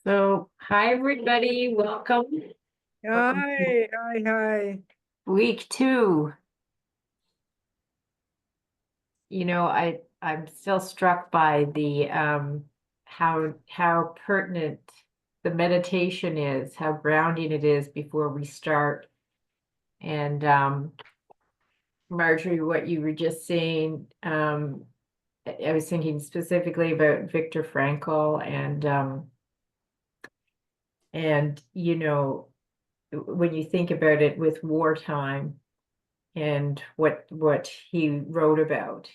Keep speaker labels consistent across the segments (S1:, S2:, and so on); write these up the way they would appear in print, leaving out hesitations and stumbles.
S1: So, hi everybody, welcome. Welcome to
S2: Hi, hi, hi.
S1: week two. I'm still struck by the how pertinent the meditation is, how grounding it is before we start. And Marjorie, what you were just saying, I was thinking specifically about Viktor Frankl and when you think about it with wartime and what he wrote about.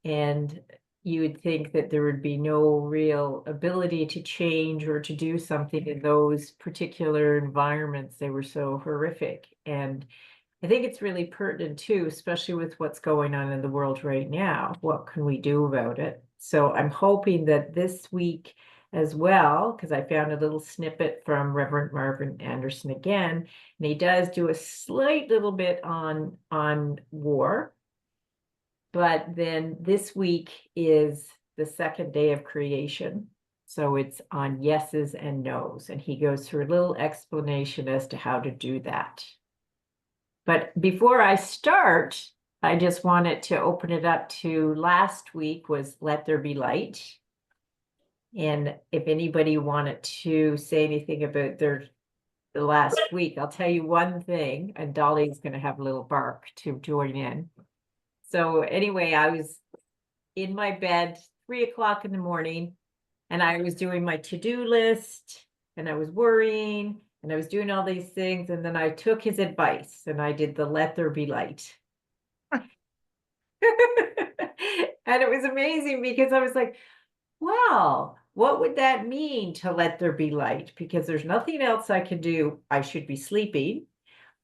S1: And you would think that there would be no real ability to change or to do something in those particular environments. They were so horrific. And I think it's really pertinent too, especially with what's going on in the world right now. What can we do about it? So I'm hoping that this week as well, because I found a little snippet from Reverend Marvin Anderson again, and he does do a slight little bit on war. But then this week is the second day of creation. So it's on yeses and nos. And he goes through a little explanation as to how to do that. But before I start, I just wanted to open it up to last week was Let There Be Light. And if anybody wanted to say anything about the last week, I'll tell you one thing, and Dolly's going to have a little bark to join in. So anyway, I was in my bed, 3 o'clock in the morning, and I was doing my to-do list, and I was worrying, and I was doing all these things, and then I took his advice, and I did the Let There Be Light. And it was amazing because I was like, well, what would that mean to let there be light? Because there's nothing else I can do. I should be sleeping.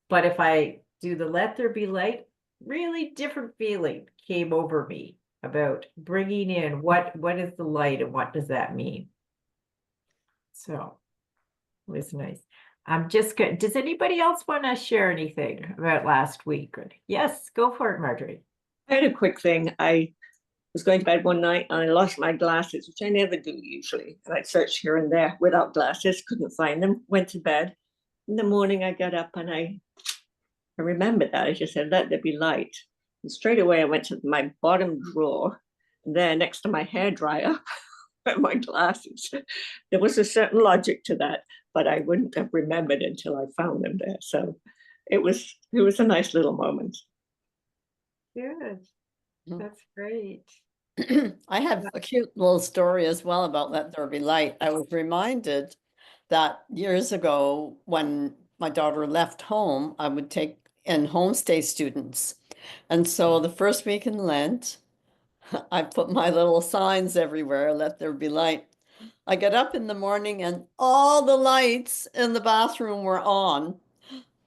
S1: But if I do the let there be light, really different feeling came over me about bringing in what is the light and what does that mean? So it was nice. I'm just good. Does anybody else want to share anything about last week? Yes, go for it, Marjorie.
S2: I had a quick thing. I was going to bed one night and I lost my glasses, which I never do usually. And I searched here and there without glasses, couldn't find them, went to bed. In the morning, I got up and I remembered that. I just said, let there be light. And straight away, I went to my bottom drawer. And there, next to my hair dryer, were my glasses. There was a certain logic to that, but I wouldn't have remembered until I found them there. So it was a nice little moment.
S1: Good. That's great.
S3: I have a cute little story as well about Let There Be Light. I was reminded that years ago, when my daughter left home, I would take in homestay students. And so the first week in Lent, I put my little signs everywhere, Let There Be Light. I get up in the morning and all the lights in the bathroom were on.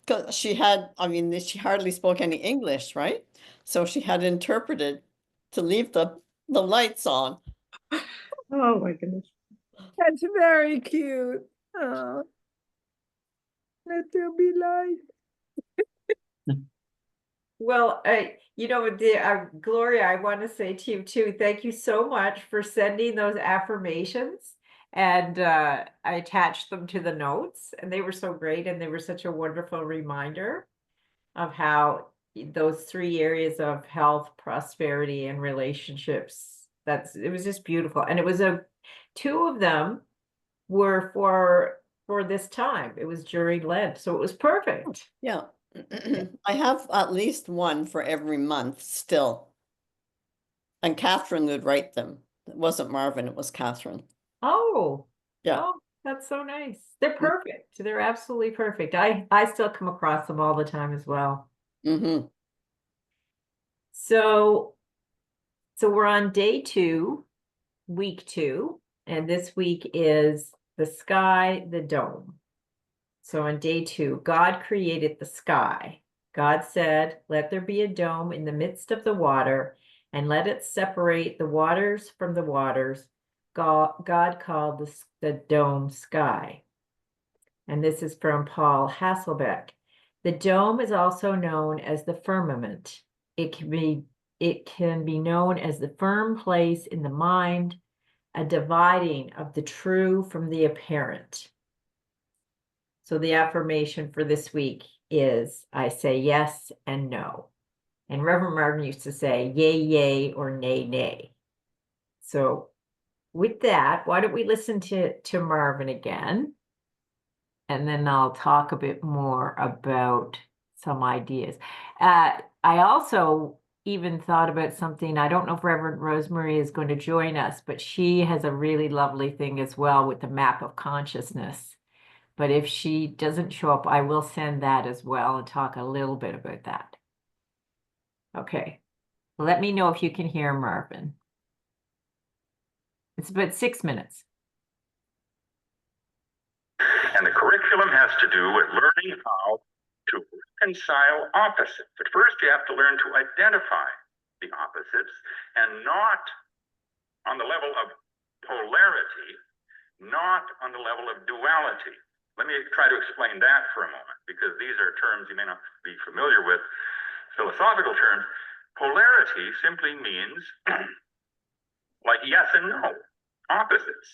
S3: Because she had, I mean, she hardly spoke any English, right? So she had interpreted to leave the lights on.
S2: Oh my goodness.
S4: That's very cute. Oh, let there be light.
S1: Well, Gloria, I want to say to you too, thank you so much for sending those affirmations. And I attached them to the notes, and they were so great, and they were such a wonderful reminder of how those three areas of health, prosperity, and relationships. It was just beautiful. And it was two of them were for this time. It was during Lent, so it was perfect.
S3: Yeah. I have at least one for every month still. And Catherine would write them. It wasn't Marvin, it was Catherine.
S1: Oh,
S3: Yeah.
S1: oh, that's so nice. They're perfect. They're absolutely perfect. I still come across them all the time as well.
S3: Mm-hmm.
S1: So we're on day 2, week 2, and this week is the sky, the dome. So on day 2, God created the sky. God said, let there be a dome in the midst of the water, and let it separate the waters from the waters. God called the dome sky. And this is from Paul Hasselbeck. The dome is also known as the firmament. It can be known as the firm place in the mind, a dividing of the true from the apparent. So the affirmation for this week is, I say yes and no. And Reverend Marvin used to say, yay, yay, or nay, nay. So with that, why don't we listen to Marvin again? And then I'll talk a bit more about some ideas. I also even thought about something. I don't know if Reverend Rosemary is going to join us, but she has a really lovely thing as well with the map of consciousness. But if she doesn't show up, I will send that as well and talk a little bit about that. Okay. Let me know if you can hear Marvin. It's about 6 minutes.
S5: And the curriculum has to do with learning how to reconcile opposites. But first, you have to learn to identify the opposites, and not on the level of polarity, not on the level of duality. Let me try to explain that for a moment, because these are terms you may not be familiar with, philosophical terms. Polarity simply means like yes and no, opposites.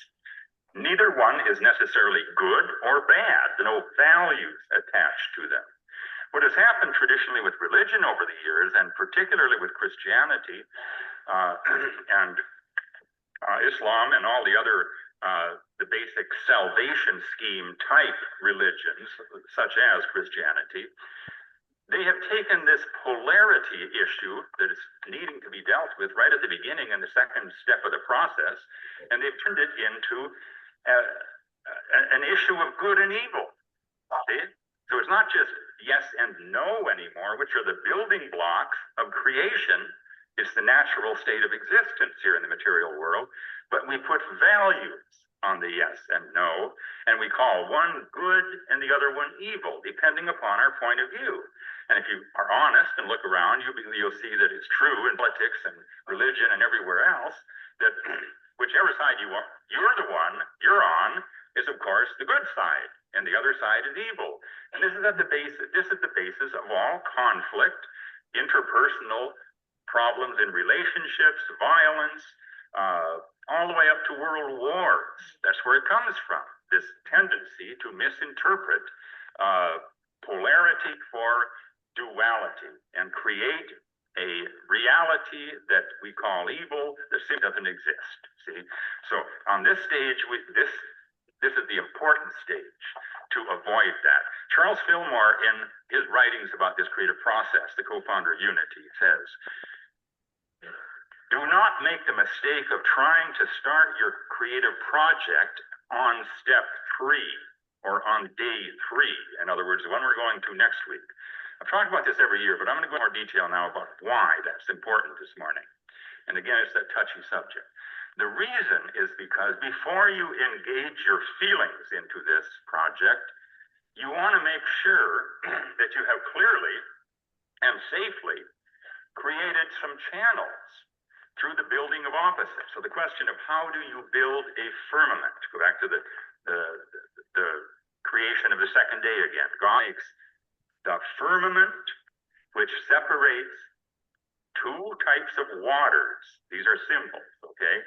S5: Neither one is necessarily good or bad, no values attached to them. What has happened traditionally with religion over the years, and particularly with Christianity and Islam and all the other the basic salvation scheme type religions, such as Christianity, they have taken this polarity issue that is needing to be dealt with right at the beginning and the second step of the process, and they've turned it into an issue of good and evil. See? So it's not just yes and no anymore, which are the building blocks of creation. It's the natural state of existence here in the material world, but we put values on the yes and no, and we call one good and the other one evil, depending upon our point of view. And if you are honest and look around, you'll see that it's true in politics and religion and everywhere else, that whichever side you're the one you're on is, of course, the good side, and the other side is evil. And this is the basis of all conflict, interpersonal problems in relationships, violence, all the way up to world wars. That's where it comes from, this tendency to misinterpret polarity for duality and create a reality that we call evil that simply doesn't exist. See, so on this stage, this is the important stage to avoid that. Charles Fillmore, in his writings about this creative process, the co-founder of Unity, says, do not make the mistake of trying to start your creative project on step 3 or on day 3. In other words, the one we're going to next week. I've talked about this every year, but I'm going to go into more detail now about why that's important this morning. And again, it's that touchy subject. The reason is because before you engage your feelings into this project, you want to make sure that you have clearly and safely created some channels through the building of opposites. So the question of how do you build a firmament? Go back to the creation of the second day again. God makes the firmament, which separates two types of waters. These are symbols, okay?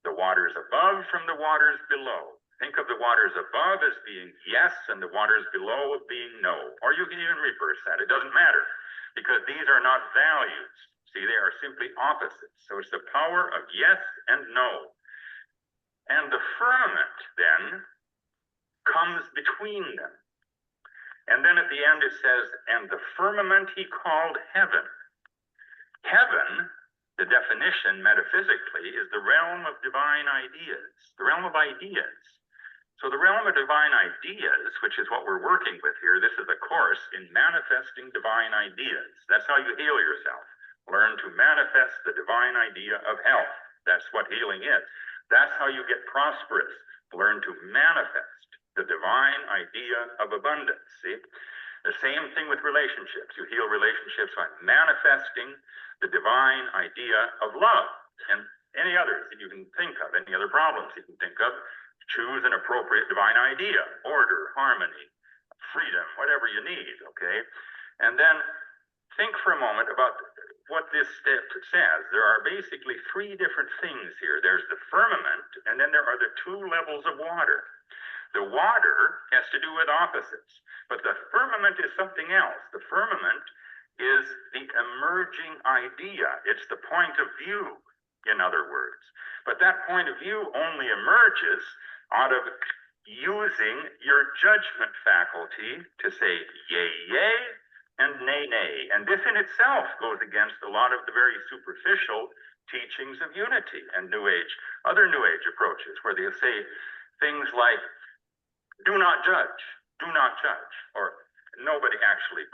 S5: The waters above from the waters below. Think of the waters above as being yes and the waters below as being no. Or you can even reverse that. It doesn't matter, because these are not values. See, they are simply opposites. So it's the power of yes and no. And the firmament then comes between them. And then at the end it says, and the firmament he called heaven. Heaven, the definition metaphysically, is the realm of divine ideas, the realm of ideas. So the realm of divine ideas, which is what we're working with here, this is a course in manifesting divine ideas. That's how you heal yourself. Learn to manifest the divine idea of health. That's what healing is. That's how you get prosperous. Learn to manifest the divine idea of abundance. See? The same thing with relationships. You heal relationships by manifesting the divine idea of love, and any others that you can think of, any other problems you can think of. Choose an appropriate divine idea, order, harmony, freedom, whatever you need, okay? And then think for a moment about what this step says. There are basically three different things here. There's the firmament, and then there are the two levels of water. The water has to do with opposites, but the firmament is something else. The firmament is the emerging idea. It's the point of view, in other words. But that point of view only emerges out of using your judgment faculty to say yay, yay, and nay, nay. And this in itself goes against a lot of the very superficial teachings of unity and New Age, other New Age approaches, where they'll say things like, do not judge, or nobody actually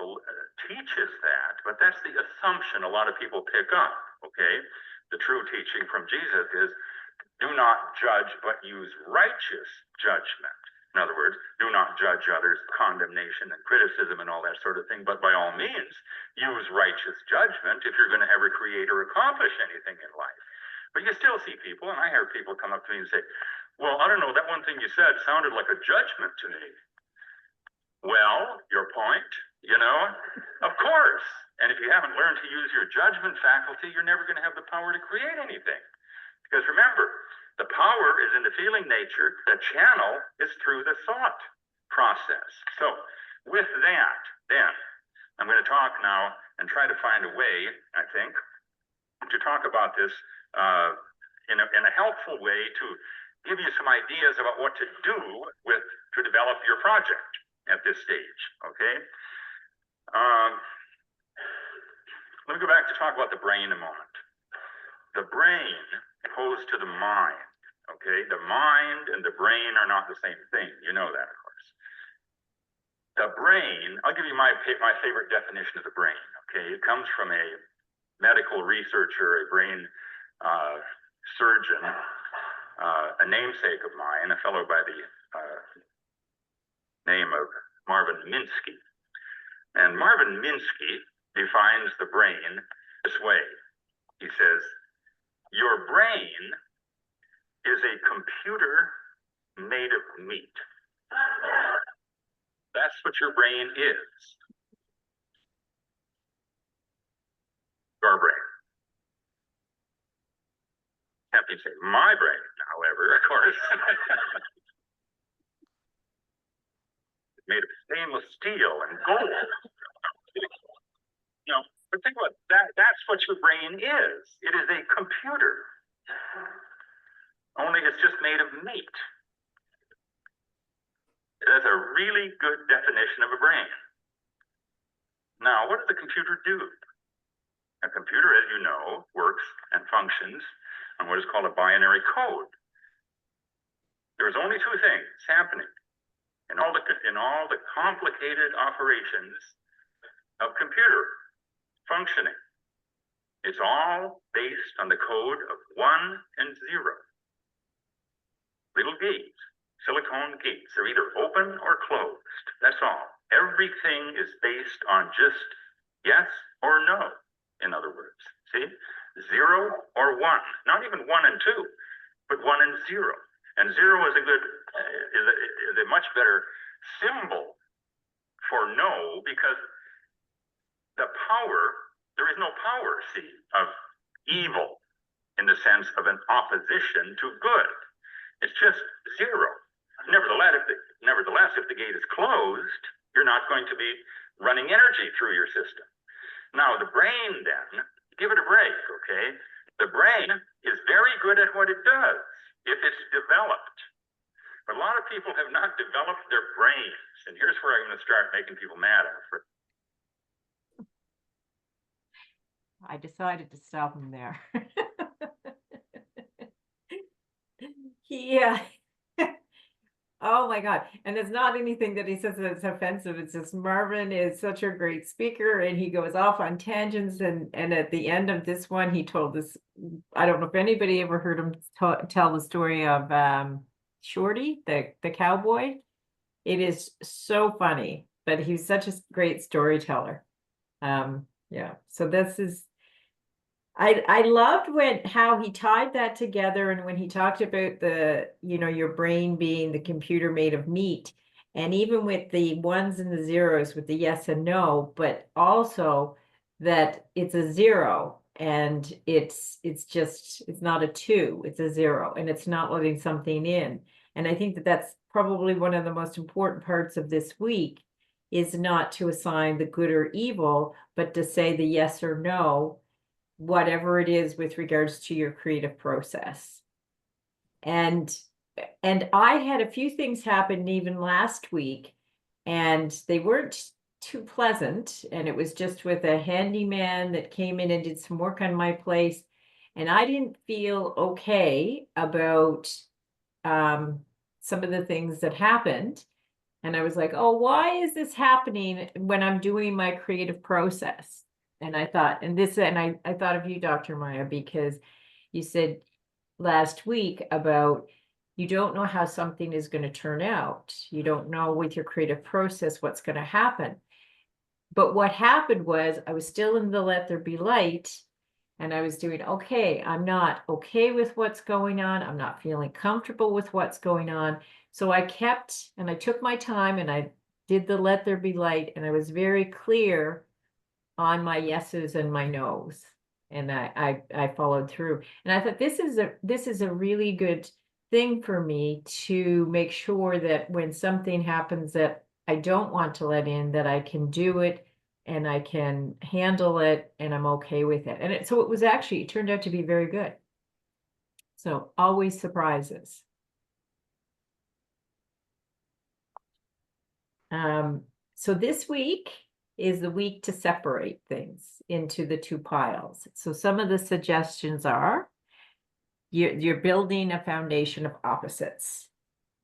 S5: teaches that, but that's the assumption a lot of people pick up, okay? The true teaching from Jesus is, do not judge, but use righteous judgment. In other words, do not judge others, condemnation and criticism and all that sort of thing, but by all means, use righteous judgment if you're going to ever create or accomplish anything in life. But you still see people, and I hear people come up to me and say, well, I don't know, that one thing you said sounded like a judgment to me. Well, your point, you know, of course. And if you haven't learned to use your judgment faculty, you're never going to have the power to create anything. Because remember, the power is in the feeling nature. The channel is through the thought process. So with that, then, I'm going to talk now and try to find a way, I think, to talk about this in a helpful way to give you some ideas about what to do to develop your project at this stage, okay? Let me go back to talk about the brain a moment. The brain opposed to the mind, okay? The mind and the brain are not the same thing. You know that, of course. The brain, I'll give you my favorite definition of the brain, okay? It comes from a medical researcher, a brain surgeon, a namesake of mine, a fellow by the name of Marvin. And Marvin Minsky defines the brain this way. He says, your brain is a computer made of meat. That's what your brain is. Your brain. Tempting to say, my brain, however, of course. It's made of stainless steel and gold. You know, but think about that. That's what your brain is. It is a computer. Only it's just made of meat. That's a really good definition of a brain. Now, what does a computer do? A computer, as you know, works and functions on what is called a binary code. There's only two things happening in all the complicated operations of computer functioning. It's all based on the code of 1 and 0. Little gates, silicone gates, are either open or closed. That's all. Everything is based on just yes or no, in other words. See? 0 or 1. Not even 1 and 2, but 1 and 0. And 0 is a much better symbol for no, because the power, there is no power, see, of evil in the sense of an opposition to good. It's just 0. Nevertheless, if the gate is closed, you're not going to be running energy through your system. Now, the brain then, give it a break, okay? The brain is very good at what it does if it's developed. But a lot of people have not developed their brains. And here's where I'm going to start making people mad, I'm afraid.
S1: I decided to stop him there. Yeah. Oh my God. And it's not anything that he says that's offensive. It's just Marvin is such a great speaker and he goes off on tangents. And at the end of this one, he told this, I don't know if anybody ever heard him tell the story of Shorty, the cowboy. It is so funny, but he's such a great storyteller. Yeah. So this is, I loved how he tied that together, and when he talked about the, your brain being the computer made of meat, and even with the 1s and the 0s with the yes and no, but also that it's a 0 and it's not a 2, it's a 0, and it's not letting something in. And I think that that's probably one of the most important parts of this week, is not to assign the good or evil, but to say the yes or no, whatever it is with regards to your creative process. And I had a few things happen even last week, and they weren't too pleasant. And it was just with a handyman that came in and did some work on my place. And I didn't feel okay about some of the things that happened. And I was like, oh, why is this happening when I'm doing my creative process? And I thought, I thought of you, Dr. Maya, because you said last week about you don't know how something is going to turn out. You don't know with your creative process what's going to happen. But what happened was I was still in the let there be light, and I was doing, okay, I'm not okay with what's going on. I'm not feeling comfortable with what's going on. So I took my time and I did the let there be light, and I was very clear on my yeses and my nos. And I followed through. And I thought this is a really good thing for me to make sure that when something happens that I don't want to let in, that I can do it and I can handle it and I'm okay with it. And so it turned out to be very good. So always surprises. So this week is the week to separate things into the 2 piles. So some of the suggestions are you're building a foundation of opposites.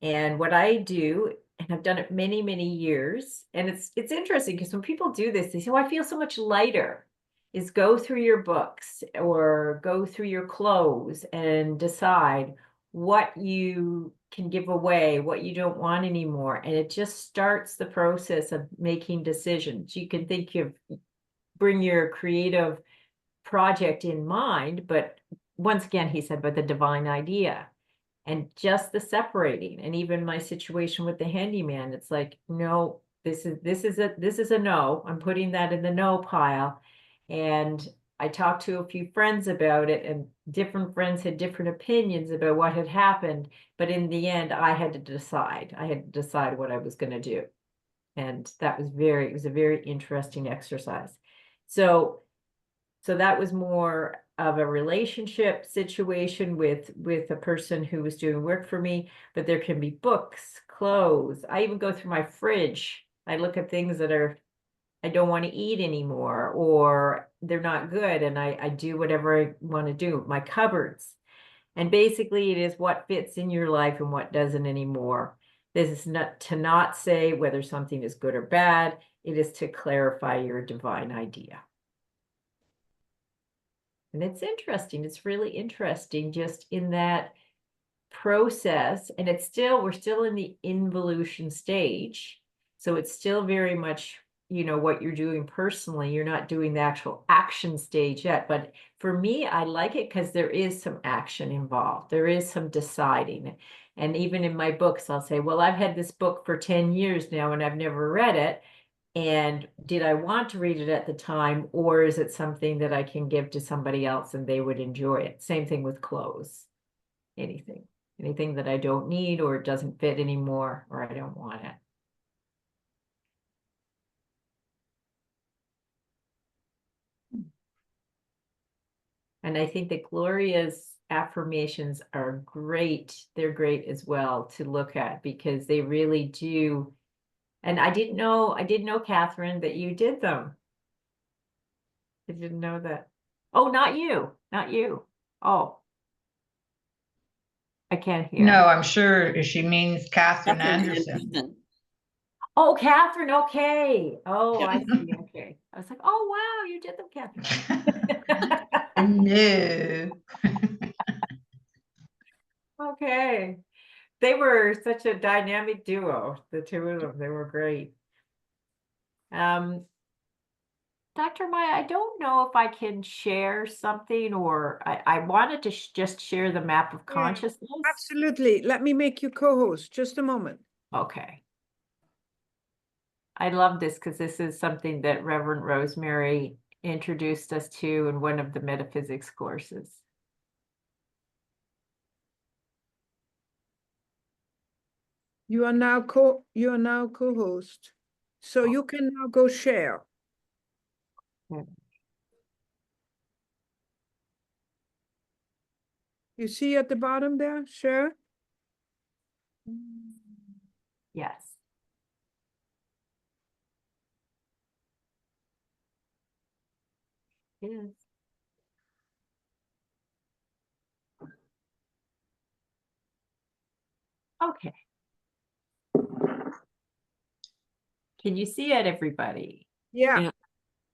S1: And what I do, and I've done it many, many years, and it's interesting because when people do this, they say, oh, I feel so much lighter, is go through your books or go through your clothes and decide what you can give away, what you don't want anymore. And it just starts the process of making decisions. You can bring your creative project in mind, but once again, he said, but the divine idea. And just the separating, and even my situation with the handyman, it's like, no, this is a no. I'm putting that in the no pile. And I talked to a few friends about it, and different friends had different opinions about what had happened. But in the end, I had to decide. I had to decide what I was going to do. And it was a very interesting exercise. So that was more of a relationship situation with a person who was doing work for me, but there can be books, clothes. I even go through my fridge. I look at things that I don't want to eat anymore, or they're not good, and I do whatever I want to do. My cupboards. And basically it is what fits in your life and what doesn't anymore. This is not to say whether something is good or bad. It is to clarify your divine idea. And it's interesting. It's really interesting just in that process. And we're still in the involution stage. So it's still very much, what you're doing personally. You're not doing the actual action stage yet. But for me, I like it because there is some action involved. There is some deciding. And even in my books, I'll say, well, I've had this book for 10 years now and I've never read it. And did I want to read it at the time, or is it something that I can give to somebody else and they would enjoy it? Same thing with clothes. Anything that I don't need or it doesn't fit anymore, or I don't want it. And I think that Gloria's affirmations are great. They're great as well to look at because they really do. And I didn't know, Catherine, that you did them. I didn't know that. Oh, not you. Oh, I can't hear.
S6: No, I'm sure she means Catherine
S3: Catherine
S6: Anderson.
S3: Anderson.
S1: Oh, Catherine. Okay. Oh, I see. Okay. I was like, oh, wow, you did them, Catherine.
S6: No.
S1: Okay. They were such a dynamic duo, the 2 of them. They were great. Dr. Maya, I don't know if I can share something, or I wanted to just share the map of consciousness.
S4: Absolutely. Let me make you co-host. Just a moment.
S1: Okay. I love this because this is something that Reverend Rosemary introduced us to in one of the metaphysics courses.
S4: You are now co-host. So you can now go share.
S1: Yeah.
S4: You see at the bottom there, share?
S1: Yes. Yes. Okay. Can you see it, everybody?
S4: Yeah.
S2: Yeah.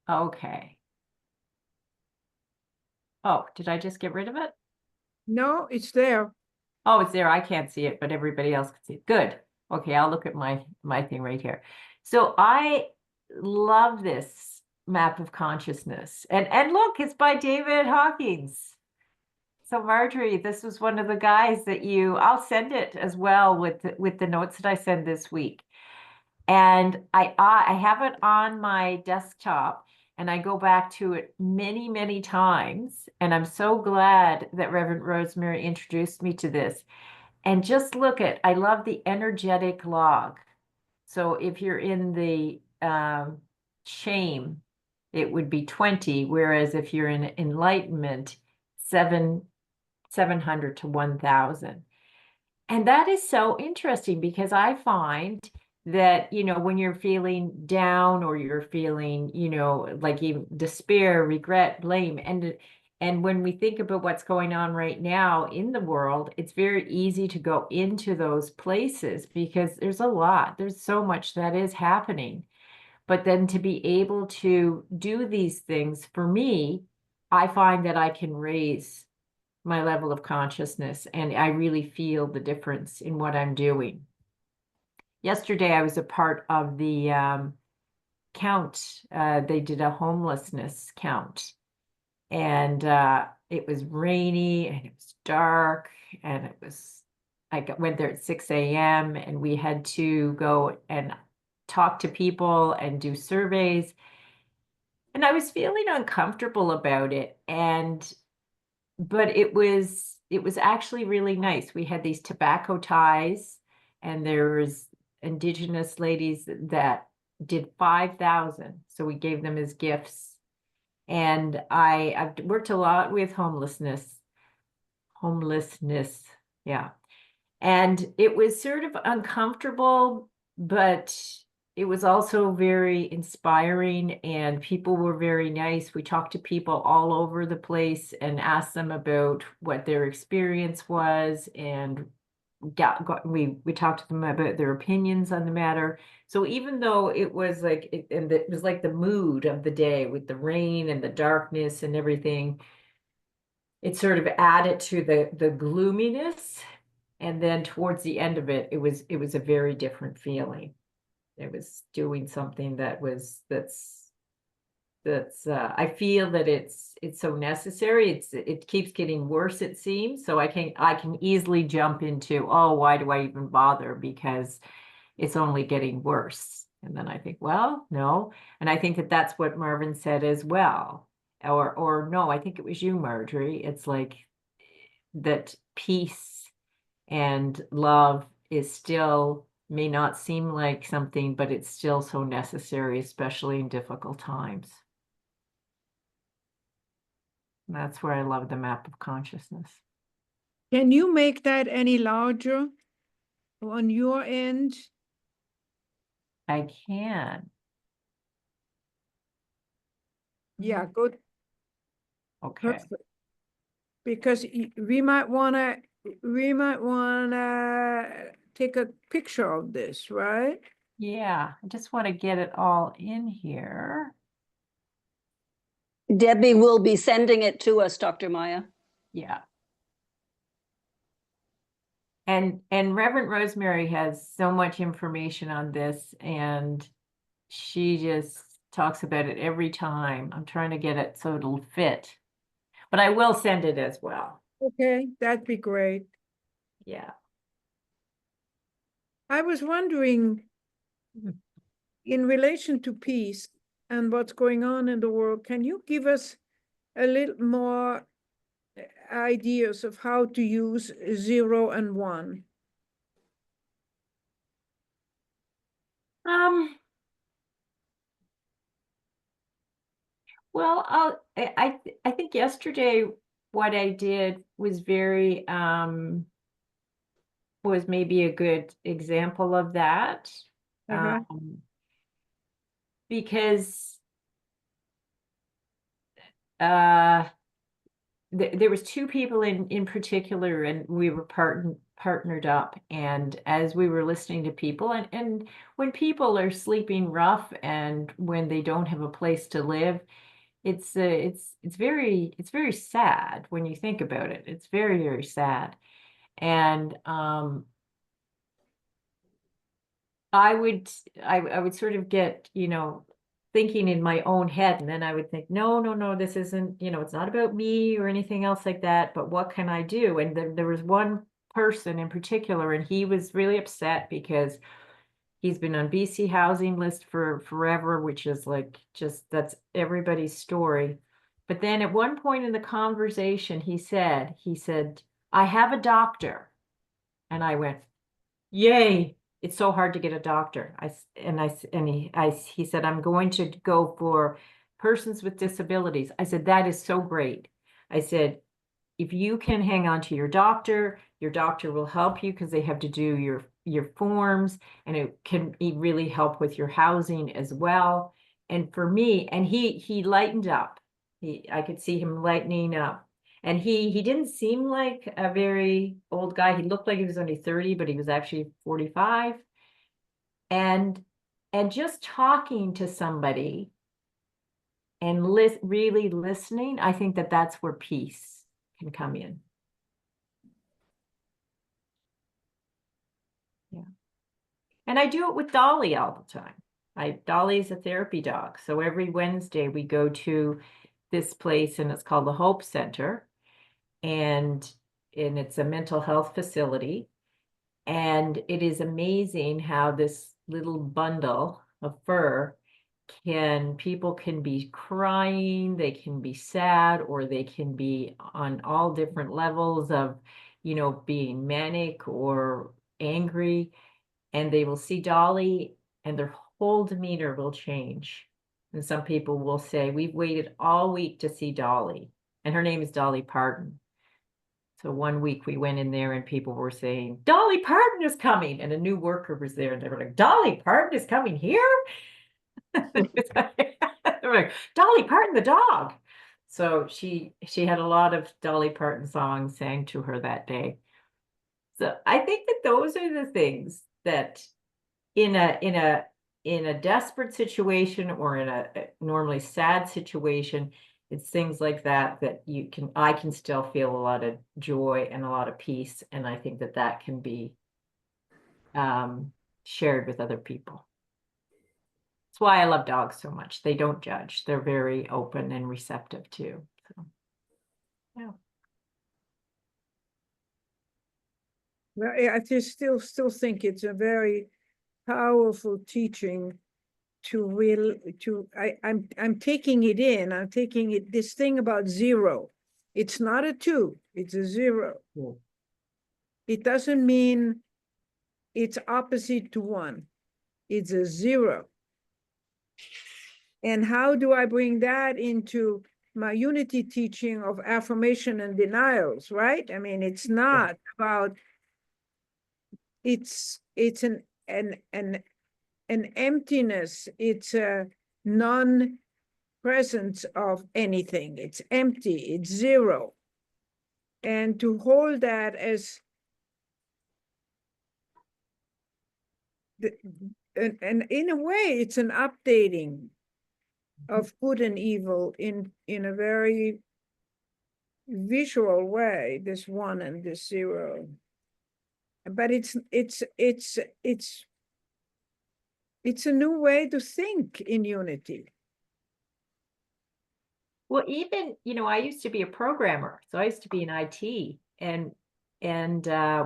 S1: Okay. Oh, did I just get rid of it?
S4: No, it's there.
S1: Oh, it's there. I can't see it, but everybody else can see it. Good. Okay, I'll look at my thing right here. So I love this map of consciousness. And look, it's by David Hawkins. So Marjorie, this was one of the guys that I'll send it as well with the notes that I send this week. And I have it on my desktop and I go back to it many, many times. And I'm so glad that Reverend Rosemary introduced me to this. And just look at, I love the energetic log. So if you're in the shame, it would be 20, whereas if you're in enlightenment, 700 to 1,000. And that is so interesting because I find that, when you're feeling down or you're feeling, like even despair, regret, blame, and when we think about what's going on right now in the world, it's very easy to go into those places because there's so much that is happening. But then to be able to do these things, for me, I find that I can raise my level of consciousness and I really feel the difference in what I'm doing. Yesterday, I was a part of the count. They did a homelessness count. And it was rainy and it was dark and went there at 6 a.m. and we had to go and talk to people and do surveys. And I was feeling uncomfortable about it. But it was actually really nice. We had these tobacco ties and there was Indigenous ladies that did 5,000. So we gave them as gifts. And I've worked a lot with homelessness, yeah. And it was sort of uncomfortable, but it was also very inspiring and people were very nice. We talked to people all over the place and asked them about what their experience was and we talked to them about their opinions on the matter. So even though it was like it was like the mood of the day with the rain and the darkness and everything, it sort of added to the gloominess. And then towards the end of it, it was a very different feeling. It was doing something that's I feel that it's so necessary. It keeps getting worse, it seems. So I can easily jump into, oh, why do I even bother? Because it's only getting worse. And then I think, well, no. And I think that that's what Marvin said as well. Or no, I think it was you, Marjorie. It's like that peace and love is still may not seem like something, but it's still so necessary, especially in difficult times. And that's where I love the map of consciousness.
S4: Can you make that any larger on your end?
S1: I can.
S4: Yeah, good.
S1: Okay.
S4: Perfect. Because we might wanna take a picture of this, right?
S1: Yeah, I just want to get it all in here.
S7: Debbie will be sending it to us, Dr. Maya.
S1: Yeah. And Reverend Rosemary has so much information on this, and she just talks about it every time. I'm trying to get it so it'll fit, but I will send it as well.
S4: Okay, that'd be great.
S1: Yeah.
S4: I was wondering,
S1: Mhm.
S4: in relation to peace, and what's going on in the world, can you give us a little more ideas of how to use 0 and 1?
S1: Well, I think yesterday what I did was very was maybe a good example of that.
S4: Uh-huh.
S1: Because there was two people in particular, and we were partnered up, and as we were listening to people, and when people are sleeping rough and when they don't have a place to live, it's very sad when you think about it. It's very, very sad. And I would sort of get, thinking in my own head, and then I would think, no, this isn't, it's not about me or anything else like that, but what can I do? And there was one person in particular, and he was really upset because he's been on BC housing list for forever, which is like, that's everybody's story. But then at one point in the conversation, he said, I have a doctor. And I went, yay. It's so hard to get a doctor. He said, I'm going to go for persons with disabilities. I said, that is so great. I said, if you can hang on to your doctor will help you because they have to do your forms, and it can really help with your housing as well. And for me, and he lightened up. I could see him lightening up. And he didn't seem like a very old guy. He looked like he was only 30, but he was actually 45. And just talking to somebody and really listening, I think that's where peace can come in. Yeah. And I do it with Dolly all the time. Dolly's a therapy dog. So every Wednesday we go to this place, and it's called the Hope Center. And it's a mental health facility. And it is amazing how this little bundle of fur people can be crying, they can be sad, or they can be on all different levels of, being manic or angry. And they will see Dolly and their whole demeanor will change. And some people will say, we've waited all week to see Dolly. And her name is Dolly Parton. So one week we went in there and people were saying, Dolly Parton is coming. And a new worker was there and they were like, Dolly Parton is coming here? They were like, Dolly Parton, the dog. So she had a lot of Dolly Parton songs sang to her that day. So I think that those are the things that in a desperate situation or in a normally sad situation, it's things like that I can still feel a lot of joy and a lot of peace. And I think that can be shared with other people. That's why I love dogs so much. They don't judge. They're very open and receptive too. So, yeah.
S4: Well, I just still think it's a very powerful teaching I'm taking it in. I'm taking it, this thing about 0. It's not a 2, it's a 0.
S1: Yeah.
S4: It doesn't mean it's opposite to 1. It's a 0. And how do I bring that into my Unity teaching of affirmation and denials, right? I mean, it's not about, it's an emptiness. It's a non-presence of anything. It's empty, it's 0. And to hold that as and in a way, it's an updating of good and evil in a very visual way, this 1 and this 0. But it's a new way to think in Unity.
S1: Well, even, I used to be a programmer, so I used to be in IT. And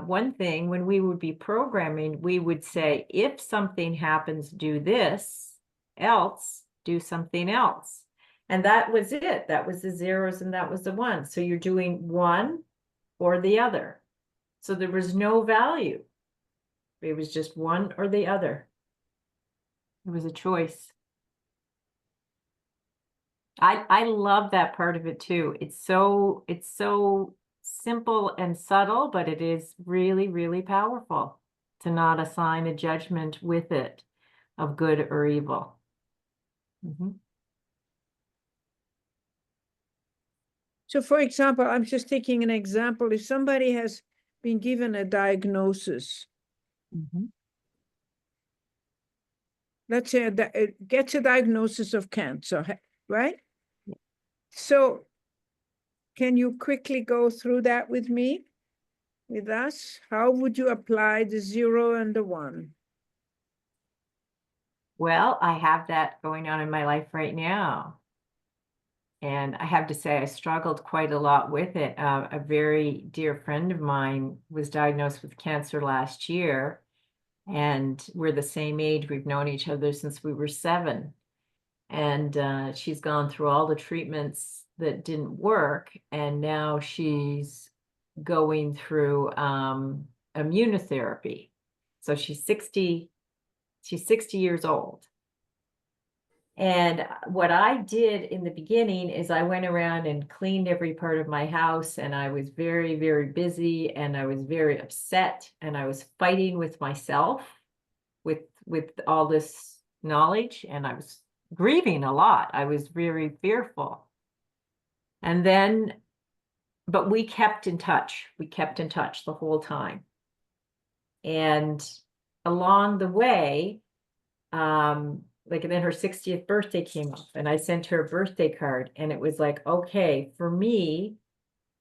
S1: one thing, when we would be programming, we would say, if something happens, do this, else do something else. And that was it. That was the zeros and that was the ones. So you're doing one or the other. So there was no value. It was just one or the other. It was a choice. I love that part of it too. It's so simple and subtle, but it is really, really powerful to not assign a judgment with it of good or evil. Mhm.
S4: So for example, I'm just taking an example. If somebody has been given a diagnosis,
S1: Mhm.
S4: let's say it gets a diagnosis of cancer, right? So can you quickly go through that with me, with us? How would you apply the 0 and the 1?
S1: Well, I have that going on in my life right now. And I have to say, I struggled quite a lot with it. A very dear friend of mine was diagnosed with cancer last year, and we're the same age. We've known each other since we were 7. And she's gone through all the treatments that didn't work, and now she's going through immunotherapy. So she's 60 years old. And what I did in the beginning is I went around and cleaned every part of my house, and I was very, very busy, and I was very upset, and I was fighting with myself with all this knowledge, and I was grieving a lot. I was very fearful. And then, but we kept in touch. We kept in touch the whole time. And along the way, like, and then her 60th birthday came up, and I sent her a birthday card, and it was like, okay, for me,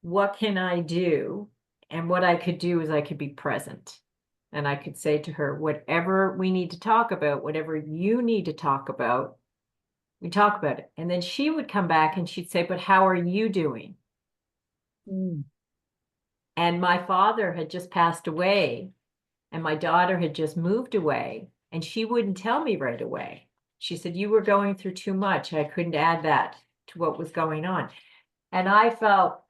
S1: what can I do? And what I could do is I could be present. And I could say to her, whatever we need to talk about, whatever you need to talk about, we talk about it. And then she would come back and she'd say, but how are you doing? And my father had just passed away, and my daughter had just moved away, and she wouldn't tell me right away. She said, you were going through too much. I couldn't add that to what was going on. And I felt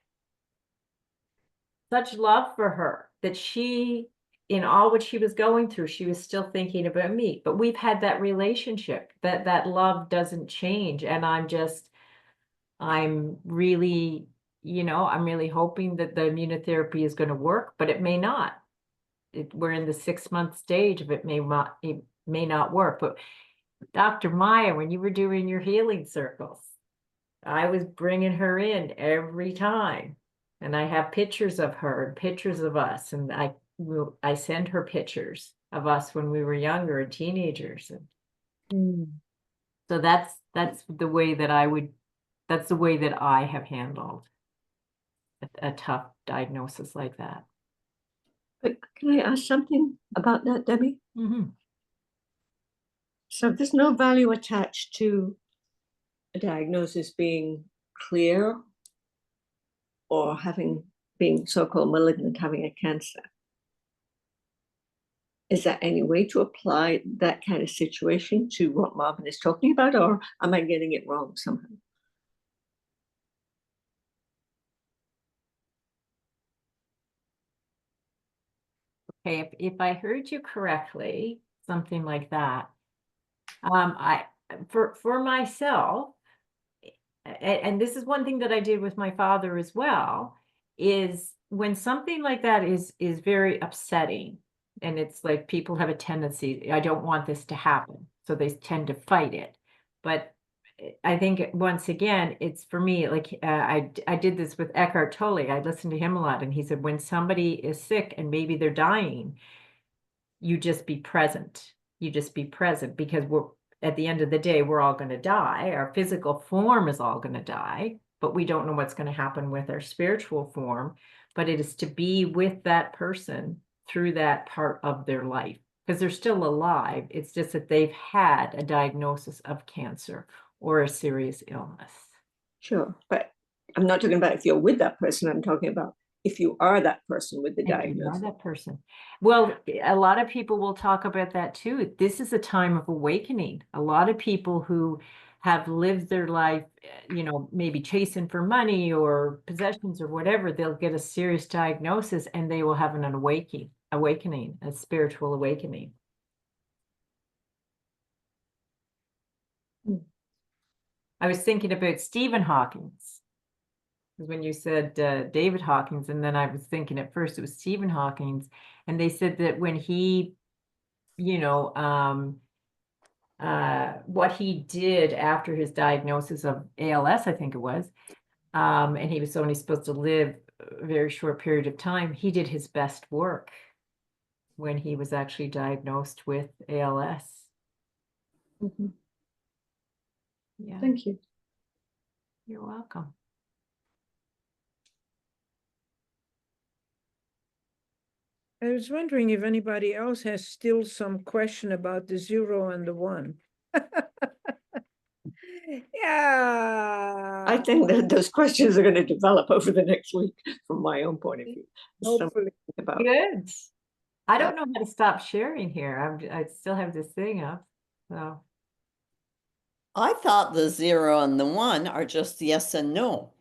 S1: such love for her that she, in all what she was going through, she was still thinking about me. But we've had that relationship, that love doesn't change. And I'm really, I'm really hoping that the immunotherapy is going to work, but it may not. We're in the 6-month stage of it may not work. But Dr. Maya, when you were doing your healing circles, I was bringing her in every time. And I have pictures of her and pictures of us. And I send her pictures of us when we were younger and teenagers. And so that's the way that that's the way that I have handled a tough diagnosis like that.
S2: But can I ask something about that, Debbie?
S1: Mm-hmm.
S2: So there's no value attached to a diagnosis being clear or being so-called malignant, having a cancer. Is there any way to apply that kind of situation to what Marvin is talking about, or am I getting it wrong somehow?
S1: Okay, if I heard you correctly, something like that. For myself, and this is one thing that I did with my father as well, is when something like that is very upsetting, and it's like people have a tendency, I don't want this to happen, so they tend to fight it. But I think once again, it's for me, like I did this with Eckhart Tolle. I listened to him a lot, and he said, when somebody is sick and maybe they're dying, you just be present. You just be present, because at the end of the day, we're all going to die. Our physical form is all going to die, but we don't know what's going to happen with our spiritual form. But it is to be with that person through that part of their life, because they're still alive. It's just that they've had a diagnosis of cancer or a serious illness.
S2: Sure, but I'm not talking about if you're with that person. I'm talking about if you are that person with the diagnosis.
S1: That person. Well, a lot of people will talk about that too. This is a time of awakening. A lot of people who have lived their life, maybe chasing for money or possessions or whatever, they'll get a serious diagnosis and they will have an awakening, a spiritual awakening. I was thinking about Stephen Hawking's. Because when you said David Hawkins, and then I was thinking at first it was Stephen Hawking's, and they said that when he, what he did after his diagnosis of ALS, I think it was, and he was only supposed to live a very short period of time, he did his best work when he was actually diagnosed with ALS.
S2: Mhm.
S1: Yeah,
S2: Thank you.
S1: you're welcome.
S4: I was wondering if anybody else has still some question about the 0 and the 1. Yeah.
S2: I think that those questions are going to develop over the next week from my own point of view. Something
S4: Hopefully.
S2: about
S1: Good. I don't know how to stop sharing here. I still have this thing up. So
S3: I thought the 0 and the 1 are just yes and no.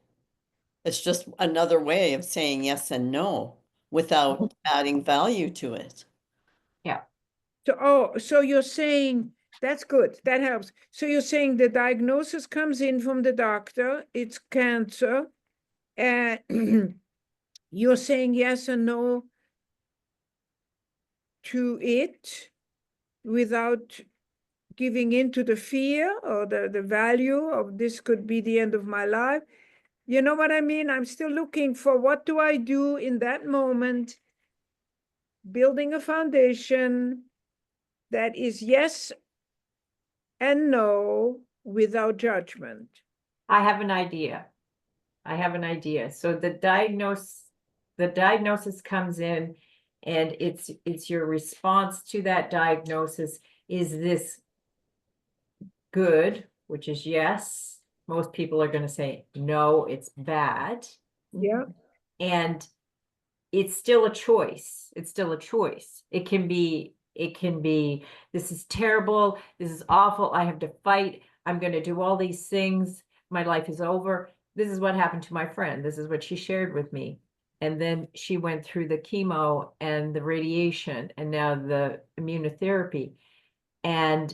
S3: It's just another way of saying yes and no without adding value to it.
S1: yeah.
S4: So you're saying that's good. That helps. So you're saying the diagnosis comes in from the doctor, it's cancer, and you're saying yes and no to it without giving in to the fear or the value of this could be the end of my life. You know what I mean? I'm still looking for what do I do in that moment, building a foundation that is yes and no without judgment.
S1: I have an idea. So the diagnosis comes in, and it's your response to that diagnosis. Is this good? Which is yes. Most people are going to say no, it's bad.
S4: Yeah.
S1: And it's still a choice. It can be, this is terrible, this is awful, I have to fight, I'm going to do all these things, my life is over. This is what happened to my friend. This is what she shared with me. And then she went through the chemo and the radiation and now the immunotherapy. And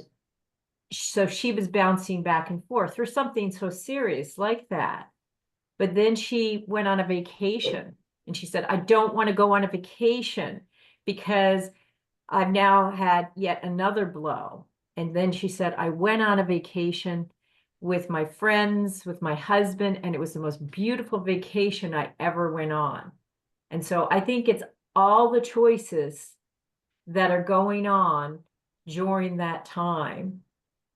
S1: so she was bouncing back and forth for something so serious like that. But then she went on a vacation and she said, I don't want to go on a vacation because I've now had yet another blow. And then she said, I went on a vacation with my friends, with my husband, and it was the most beautiful vacation I ever went on. And so I think it's all the choices that are going on during that time,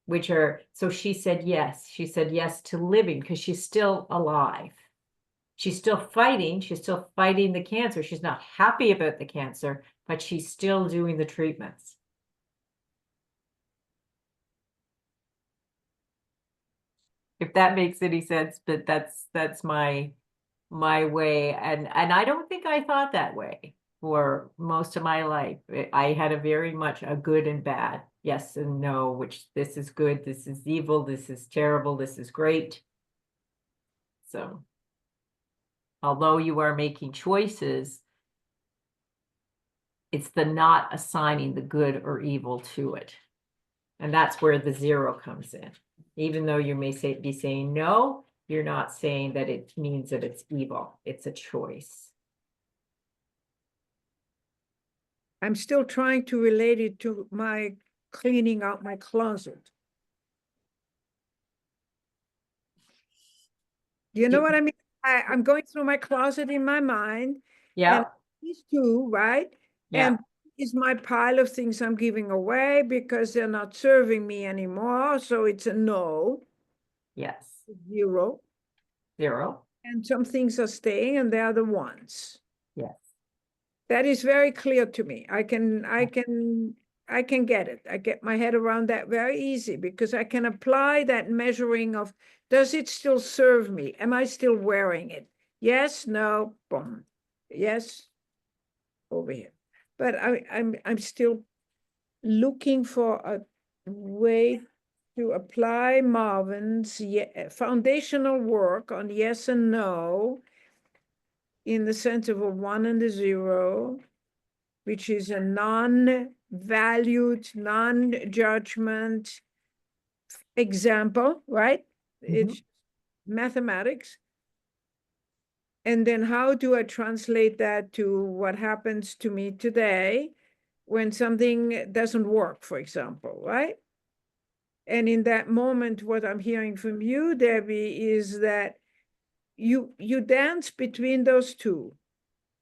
S1: which are, so she said yes to living because she's still alive. She's still fighting the cancer. She's not happy about the cancer, but she's still doing the treatments. If that makes any sense, but that's my way. And I don't think I thought that way for most of my life. I had a very much a good and bad, yes and no, which this is good, this is evil, this is terrible, this is great. So although you are making choices, it's the not assigning the good or evil to it. And that's where the 0 comes in. Even though you may be saying no, you're not saying that it means that it's evil. It's a choice.
S4: I'm still trying to relate it to my cleaning out my closet. You know what I mean? I'm going through my closet in my mind.
S1: Yeah.
S4: And these two, right?
S1: Yeah.
S4: And is my pile of things I'm giving away because they're not serving me anymore. So it's a no.
S1: Yes.
S4: 0.
S1: 0.
S4: And some things are staying and they're the ones.
S1: Yes.
S4: That is very clear to me. I can get it. I get my head around that very easy because I can apply that measuring of, does it still serve me? Am I still wearing it? Yes, no, boom. Yes, over here. But I'm still looking for a way to apply Marvin's foundational work on yes and no in the sense of a 1 and a 0, which is a non-valued, non-judgment example, right? It's mathematics. And then how do I translate that to what happens to me today when something doesn't work, for example, right? And in that moment, what I'm hearing from you, Debbie, is that you dance between those two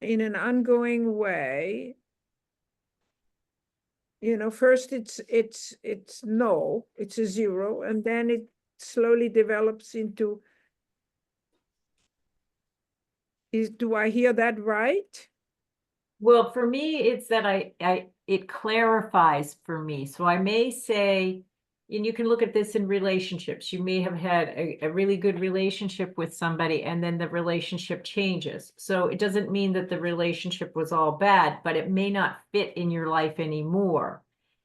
S4: in an ongoing way. You know, first it's no, it's a 0, and then it slowly develops into, do I hear that right?
S1: Well, for me, it's that it clarifies for me. So I may say, and you can look at this in relationships. You may have had a really good relationship with somebody, and then the relationship changes. So it doesn't mean that the relationship was all bad, but it may not fit in your life anymore.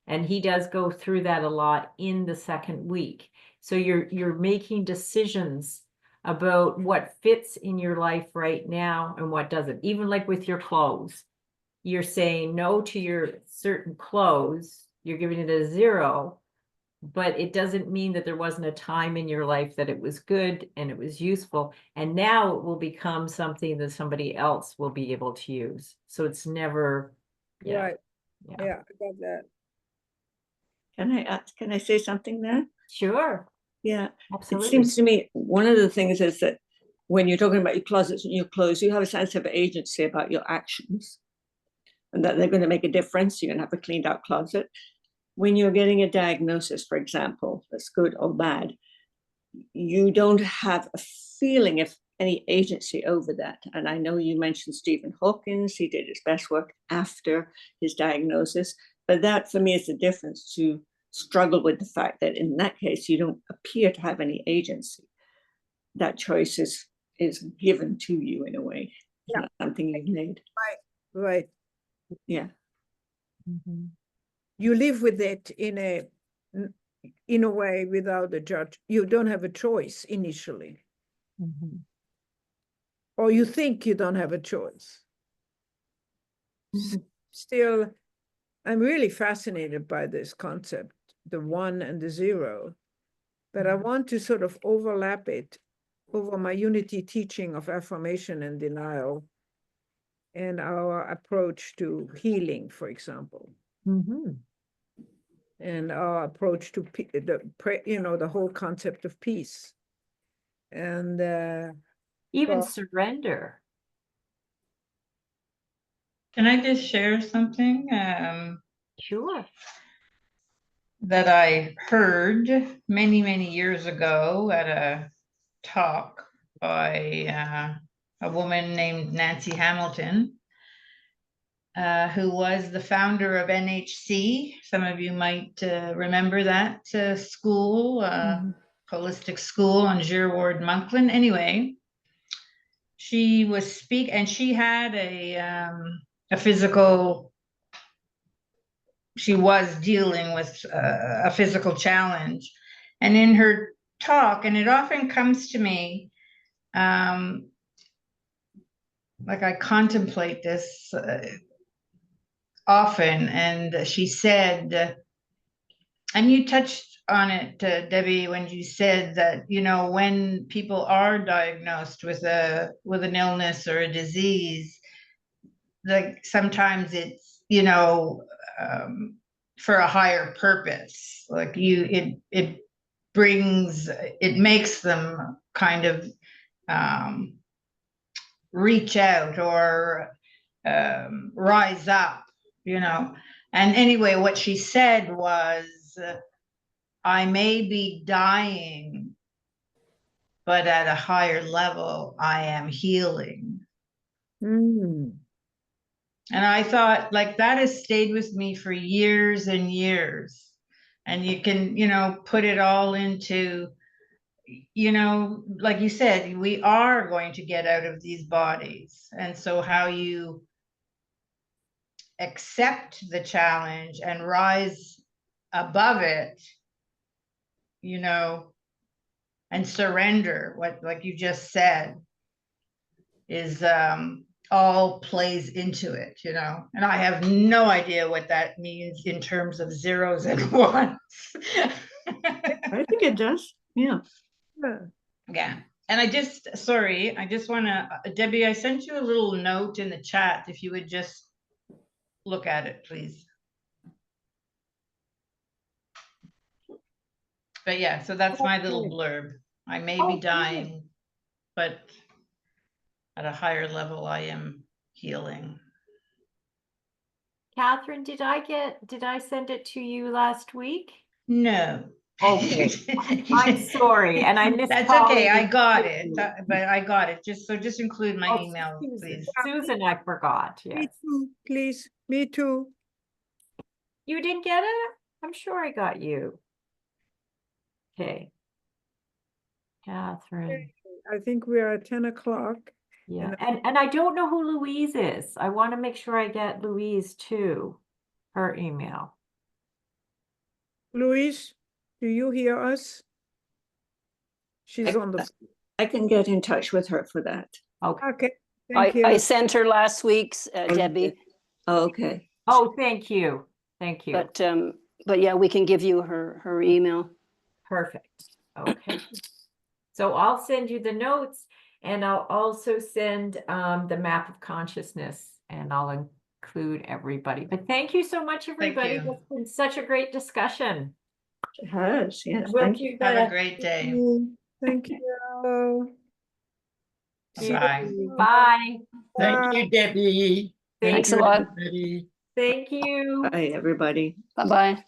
S1: And he does go through that a lot in the second week. So you're making decisions about what fits in your life right now and what doesn't. Even like with your clothes, you're saying no to your certain clothes, you're giving it a 0, but it doesn't mean that there wasn't a time in your life that it was good and it was useful. And now it will become something that somebody else will be able to use. So it's never,
S4: Right.
S1: Yeah.
S4: Yeah, I got that.
S2: Can I say something there?
S1: Sure,
S2: Yeah.
S1: absolutely.
S2: It seems to me one of the things is that when you're talking about your closets and your clothes, you have a sense of agency about your actions and that they're going to make a difference. You're going to have a cleaned out closet. When you're getting a diagnosis, for example, that's good or bad, you don't have a feeling of any agency over that. And I know you mentioned Stephen Hawkins, he did his best work after his diagnosis, but that for me is the difference, to struggle with the fact that in that case, you don't appear to have any agency. That choice is given to you in a way. It's not something you've made.
S4: Right.
S2: Yeah.
S4: You live with it in a way without a judge. You don't have a choice initially. Or you think you don't have a choice. Still, I'm really fascinated by this concept, the 1 and the 0, but I want to sort of overlap it over my Unity teaching of affirmation and denial and our approach to healing, for example. And our approach to the whole concept of peace. And
S1: Even
S4: well,
S1: surrender.
S6: Can I just share something
S1: Sure.
S6: that I heard many, many years ago at a talk by a woman named Nancy Hamilton, who was the founder of NHC. Some of you might remember that school, holistic school on Gere Monkland. Anyway, she was and she had a physical, she was dealing with a physical challenge. And in her talk, and it often comes to me, like I contemplate this often, and she said, and you touched on it, Debbie, when you said that, you know, when people are diagnosed with an illness or a disease, like sometimes it's, you know, for a higher purpose, like it makes them kind of reach out or rise up, you know. And anyway, what she said was, I may be dying, but at a higher level, I am healing. And I thought, like, that has stayed with me for years and years. And you can, you know, put it all into, you know, like you said, we are going to get out of these bodies. And so how you accept the challenge and rise above it, you know, and surrender, what, like you just said, is all plays into it, you know, and I have no idea what that means in terms of zeros and ones.
S2: I think it does. Yeah.
S4: Yeah.
S6: Yeah, and I just want to, Debbie, I sent you a little note in the chat, if you would just look at it, please. But yeah, so that's my little blurb. I may be
S1: Okay.
S6: dying, but at a higher level, I am healing.
S1: Catherine, did I send it to you last week?
S6: No.
S1: Okay. I'm sorry, and I missed.
S6: That's okay, I got it, but I got it, just include my email, please.
S1: Susan, I forgot,
S4: Me
S1: yes.
S4: too, please, me too.
S1: You didn't get it? I'm sure I got you. Okay. Catherine,
S4: I think we are at 10 o'clock.
S1: yeah, and I don't know who Louise is. I want to make sure I get Louise too, her email.
S4: Louise, do you hear us? She's on the,
S2: I can get in touch with her for that.
S1: Okay.
S4: okay, thank
S7: I
S4: you.
S7: sent her last week's, Debbie,
S2: Okay.
S1: Oh, thank you. Thank you.
S7: but yeah, we can give you her email.
S1: Perfect. Okay. So I'll send you the notes, and I'll also send the map of consciousness, and I'll include everybody. But thank you so much, everybody.
S6: you.
S1: It's been such a great discussion.
S2: It has, yes.
S1: We'll
S2: Thank you.
S1: keep
S6: Have a
S1: that.
S6: great day.
S4: Thank you.
S6: Bye.
S1: Bye.
S8: Thank you, Debbie.
S1: Thank
S7: Thanks
S8: you,
S7: a lot.
S8: everybody.
S1: Thank you.
S2: Bye, everybody.
S7: Bye-bye.